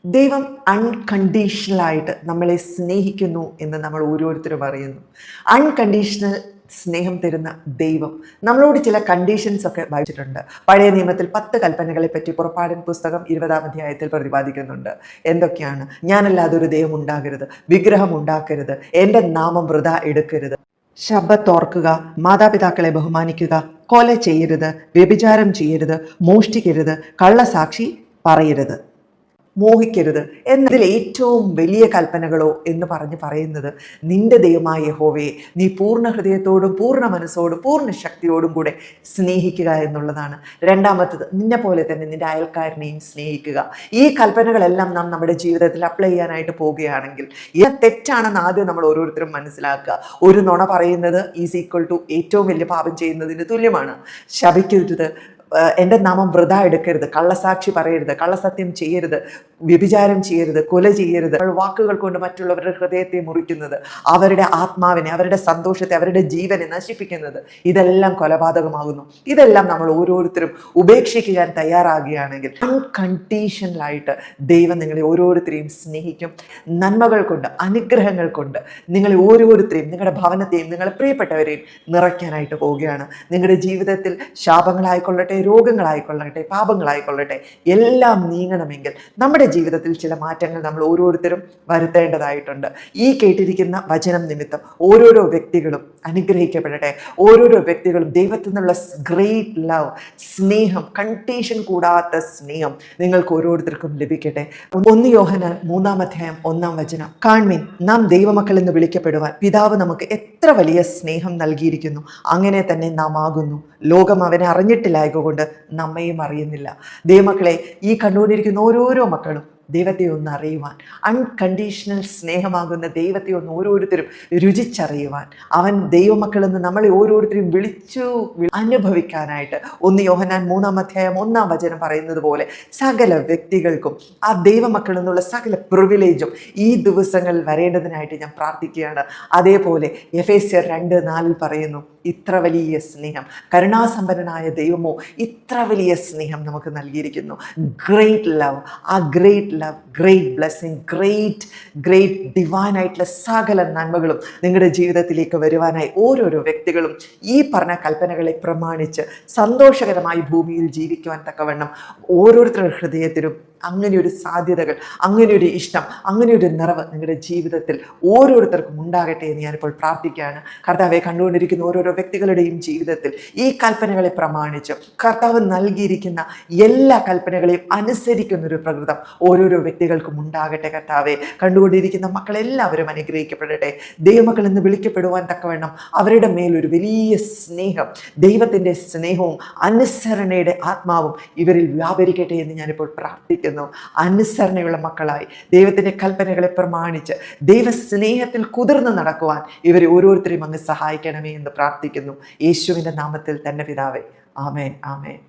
ദൈവം അൺകണ്ടീഷണലായിട്ട് നമ്മളെ സ്നേഹിക്കുന്നു എന്ന് നമ്മൾ ഓരോരുത്തരും അറിയുന്നു. അൺകണ്ടീഷണൽ സ്നേഹം തരുന്ന ദൈവം നമ്മളോട് ചില കണ്ടീഷൻസ് ഒക്കെ വായിച്ചിട്ടുണ്ട്. പഴയ നിയമത്തിൽ 10 കൽപ്പനകളെ പറ്റി പുറപ്പാടിൻ പുസ്തകം 20-ാം അധ്യായത്തിൽ പ്രതിപാദിക്കുന്നുണ്ട്. എന്തൊക്കെയാണ്? ഞാനല്ലാതെ ഒരു ദൈവം ഉണ്ടാകരുത്, വിഗ്രഹം ഉണ്ടാക്കരുത്, എൻ്റെ നാമം വൃഥാ എടുക്കരുത്, ശബ്ബത്ത് ഓർക്കുക, മാതാപിതാക്കളെ ബഹുമാനിക്കുക, കൊല ചെയ്യരുത്, വ്യഭിചാരം ചെയ്യരുത്, മോഷ്ടിക്കരുത്, കള്ളസാക്ഷി പറയരുത്, മോഹിക്കരുത് എന്നതിൽ ഏറ്റവും വലിയ കൽപ്പനകളോ എന്ന് പറയുന്നത് നിന്റെ ദൈവമായ യഹോവയെ നീ പൂർണ്ണ ഹൃദയത്തോടും പൂർണ്ണ മനസ്സോടും പൂർണ്ണ ശക്തിയോടും കൂടെ സ്നേഹിക്കുക എന്നുള്ളതാണ്. രണ്ടാമത്തത് നിന്നെ പോലെ തന്നെ നിന്റെ അയൽക്കാരനെയും സ്നേഹിക്കുക. ഈ കൽപ്പനകളെല്ലാം നാം നമ്മുടെ ജീവിതത്തിൽ അപ്ലൈ ചെയ്യാനായിട്ട് പോവുകയാണെങ്കിൽ ഇത് തെറ്റാണെന്ന് ആദ്യം നമ്മൾ ഓരോരുത്തരും മനസ്സിലാക്കുക. ഒരു നുണ പറയുന്നത് ഈസ് ഈക്വൽ ടു ഏറ്റവും വലിയ പാപം ചെയ്യുന്നതിന് തുല്യമാണ്. ശപിക്കരുത്, എൻ്റെ നാമം വൃഥാ എടുക്കരുത്, കള്ളസാക്ഷി പറയരുത്, കള്ളസത്യം ചെയ്യരുത്, വ്യഭിചാരം ചെയ്യരുത്, കൊല ചെയ്യരുത്. വാക്കുകൾ കൊണ്ട് മറ്റുള്ളവരുടെ ഹൃദയത്തെ മുറിക്കുന്നത്, അവരുടെ ആത്മാവിനെ, അവരുടെ സന്തോഷത്തെ, അവരുടെ ജീവനെ നശിപ്പിക്കുന്നത്, ഇതെല്ലാം കൊലപാതകമാകുന്നു. ഇതെല്ലാം നമ്മൾ ഓരോരുത്തരും ഉപേക്ഷിക്കാൻ തയ്യാറാകുകയാണെങ്കിൽ അൺകണ്ടീഷണലായിട്ട് ദൈവം നിങ്ങളെ ഓരോരുത്തരെയും സ്നേഹിക്കും. നന്മകൾ കൊണ്ട്, അനുഗ്രഹങ്ങൾ കൊണ്ട് നിങ്ങളെ ഓരോരുത്തരെയും, നിങ്ങളുടെ ഭവനത്തെയും നിങ്ങളുടെ പ്രിയപ്പെട്ടവരെയും നിറയ്ക്കാനായിട്ട് പോവുകയാണ്. നിങ്ങളുടെ ജീവിതത്തിൽ ശാപങ്ങളായിക്കൊള്ളട്ടെ, രോഗങ്ങളായിക്കൊള്ളട്ടെ, പാപങ്ങളായിക്കൊള്ളട്ടെ, എല്ലാം നീങ്ങണമെങ്കിൽ നമ്മുടെ ജീവിതത്തിൽ ചില മാറ്റങ്ങൾ നമ്മൾ ഓരോരുത്തരും വരുത്തേണ്ടതായിട്ടുണ്ട്. ഈ കേട്ടിരിക്കുന്ന വചനം നിമിത്തം ഓരോരോ വ്യക്തികളും അനുഗ്രഹിക്കപ്പെടട്ടെ. ഓരോരോ വ്യക്തികളും ദൈവത്തിൽ നിന്നുള്ള ഗ്രേറ്റ് ലവ്, സ്നേഹം, കണ്ടീഷൻ കൂടാത്ത സ്നേഹം നിങ്ങൾക്ക് ഓരോരുത്തർക്കും ലഭിക്കട്ടെ. 1 യോഹന്നാൻ 3-ാം അധ്യായം 1-ാം വചനം, കാൺമീൻ, നാം ദൈവമക്കൾ എന്ന് വിളിക്കപ്പെടുവാൻ പിതാവ് നമുക്ക് എത്ര വലിയ സ്നേഹം നൽകിയിരിക്കുന്നു, അങ്ങനെ തന്നെ നാം ആകുന്നു. ലോകം അവനെ അറിഞ്ഞിട്ടില്ലായതുകൊണ്ട് നമ്മയും അറിയുന്നില്ല. ദൈവമക്കളെ, ഈ കണ്ടുകൊണ്ടിരിക്കുന്ന ഓരോരോ മക്കളും ദൈവത്തെ ഒന്ന് അറിയുവാൻ, അൺകണ്ടീഷണൽ സ്നേഹമാകുന്ന ദൈവത്തെ ഒന്ന് ഓരോരുത്തരും രുചിച്ചറിയുവാൻ, അവൻ ദൈവമക്കളെന്ന് നമ്മളെ ഓരോരുത്തരും വിളിച്ചു അനുഭവിക്കാനായിട്ട് 1 യോഹന്നാൻ 3-ാം അധ്യായം 1-ാം വചനം പറയുന്നത് പോലെ സകല വ്യക്തികൾക്കും ആ ദൈവമക്കൾ എന്നുള്ള സകല പ്രിവിലേജും ഈ ദിവസങ്ങളിൽ വരേണ്ടതിനായിട്ട് ഞാൻ പ്രാർത്ഥിക്കുകയാണ്. അതേപോലെ എഫേസ്യർ 2:4 പറയുന്നു, ഇത്ര വലിയ സ്നേഹം, കരുണാസമ്പന്നനായ ദൈവമോ ഇത്ര വലിയ സ്നേഹം നമുക്ക് നൽകിയിരിക്കുന്നു. ഗ്രേറ്റ് ലവ്, ആ great love, great blessing, great ഡിവൈനായിട്ടുള്ള സകല നന്മകളും നിങ്ങളുടെ ജീവിതത്തിലേക്ക് വരുവാനായി ഓരോരോ വ്യക്തികളും ഈ പറഞ്ഞ കൽപ്പനകളെ പ്രമാണിച്ച് സന്തോഷകരമായി ഭൂമിയിൽ ജീവിക്കുവാൻ തക്കവണ്ണം ഓരോരുത്തരുടെ ഹൃദയത്തിലും അങ്ങനെയൊരു സാധ്യതകൾ, അങ്ങനെയൊരു ഇഷ്ടം, അങ്ങനെയൊരു നിറവ് നിങ്ങളുടെ ജീവിതത്തിൽ ഓരോരുത്തർക്കും ഉണ്ടാകട്ടെ എന്ന് ഞാനിപ്പോൾ പ്രാർത്ഥിക്കുകയാണ്. കർത്താവെ, കണ്ടുകൊണ്ടിരിക്കുന്ന ഓരോരോ വ്യക്തികളുടെയും ജീവിതത്തിൽ ഈ കൽപ്പനകളെ പ്രമാണിച്ച് കർത്താവ് നൽകിയിരിക്കുന്ന എല്ലാ കൽപ്പനകളെയും അനുസരിക്കുന്നൊരു പ്രകൃതം ഓരോരോ വ്യക്തികൾക്കും ഉണ്ടാകട്ടെ. കർത്താവെ, കണ്ടുകൊണ്ടിരിക്കുന്ന മക്കളെല്ലാവരും അനുഗ്രഹിക്കപ്പെടട്ടെ. ദൈവമക്കൾ എന്ന് വിളിക്കപ്പെടുവാൻ തക്കവണ്ണം അവരുടെ മേലൊരു വലിയ സ്നേഹം, ദൈവത്തിൻ്റെ സ്നേഹവും അനുസരണയുടെ ആത്മാവും ഇവരിൽ വ്യാപരിക്കട്ടെ എന്ന് ഞാനിപ്പോൾ പ്രാർത്ഥിക്കുന്നു. അനുസരണയുള്ള മക്കളായി ദൈവത്തിൻ്റെ കൽപ്പനകളെ പ്രമാണിച്ച് ദൈവസ്നേഹത്തിൽ കുതിർന്ന് നടക്കുവാൻ ഇവരെ ഓരോരുത്തരെയും അങ്ങ് സഹായിക്കണമേ എന്ന് പ്രാർത്ഥിക്കുന്നു. യേശുവിൻ്റെ നാമത്തിൽ തന്നെ പിതാവേ, ആമേൻ, ആമേൻ.